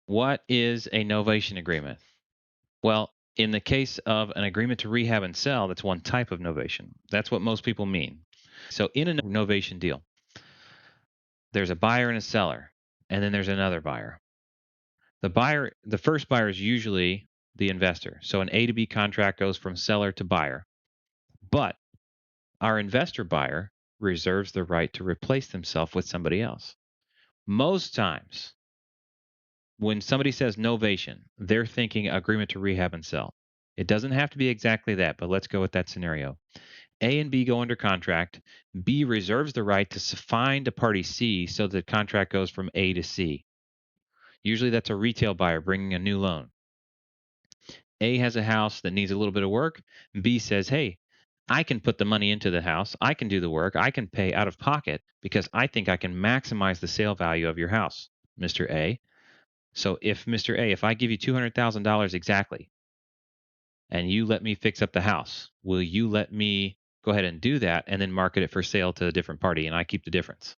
What is a novation agreement? Well, in the case of an agreement to rehab and sell, that's one type of novation. That's what most people mean. So, in a novation deal, there's a buyer and a seller, and then there's another buyer. The first buyer is usually the investor. So, an A to B contract goes from seller to buyer. But our investor buyer reserves the right to replace themselves with somebody else. Most times, when somebody says novation, they're thinking agreement to rehab and sell. It doesn't have to be exactly that, but let's go with that scenario. A and B go under contract. B reserves the right to find a party C so the contract goes from A to C. Usually that's a retail buyer bringing a new loan. A has a house that needs a little bit of work. B says, hey, I can put the money into the house. I can do the work. I can pay out of pocket because I think I can maximize the sale value of your house, Mr. A. So if Mr. A, if I give you $200,000 exactly and you let me fix up the house, will you let me go ahead and do that and then market it for sale to a different party and I keep the difference?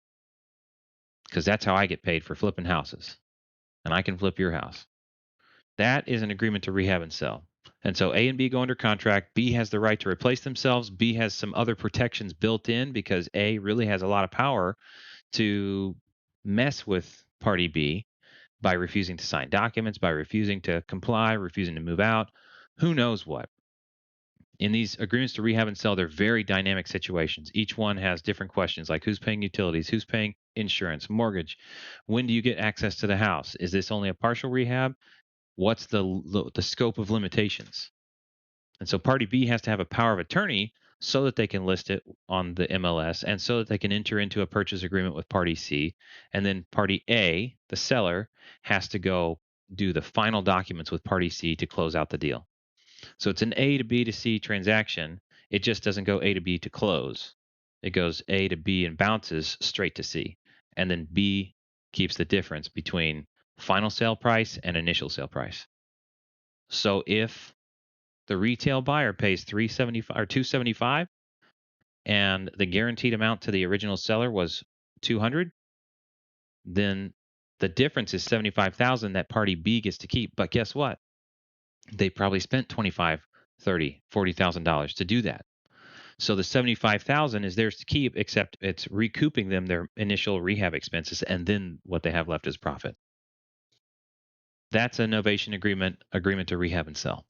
Because that's how I get paid for flipping houses and I can flip your house. That is an agreement to rehab and sell. And so A and B go under contract. B has the right to replace themselves. B has some other protections built in because A really has a lot of power to mess with party B by refusing to sign documents, by refusing to comply, refusing to move out, who knows what. In these agreements to rehab and sell, they're very dynamic situations. Each one has different questions like who's paying utilities, who's paying insurance, mortgage, when do you get access to the house? Is this only a partial rehab? What's the scope of limitations? And so party B has to have a power of attorney so that they can list it on the MLS and so that they can enter into a purchase agreement with party C. And then party A, the seller, has to go do the final documents with party C to close out the deal. So it's an A to B to C transaction. It just doesn't go A to B to close. It goes A to B and bounces straight to C. And then B keeps the difference between final sale price and initial sale price. So if the retail buyer pays 375 or 275 and the guaranteed amount to the original seller was 200, then the difference is 75,000 that party B gets to keep. But guess what? They probably spent 25, 30, $40,000 to do that. So the 75,000 is theirs to keep, except it's recouping them their initial rehab expenses and then what they have left is profit. That's a novation agreement to rehab and sell.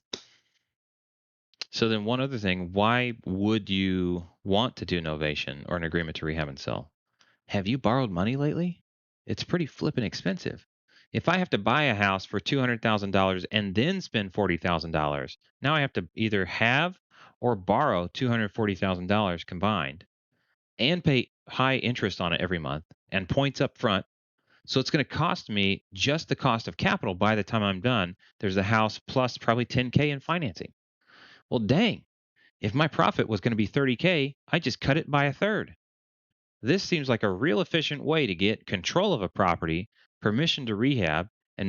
So then one other thing, why would you want to do novation or an agreement to rehab and sell? Have you borrowed money lately? It's pretty flippin' expensive. If I have to buy a house for $200,000 and then spend $40,000, now I have to either have or borrow $240,000 combined and pay high interest on it every month and points up front. So it's going to cost me just the cost of capital by the time I'm done. There's a house plus probably 10K in financing. Well, dang, if my profit was going to be 30K, I just cut it by a third. This seems like a real efficient way to get control of a property, permission to rehab,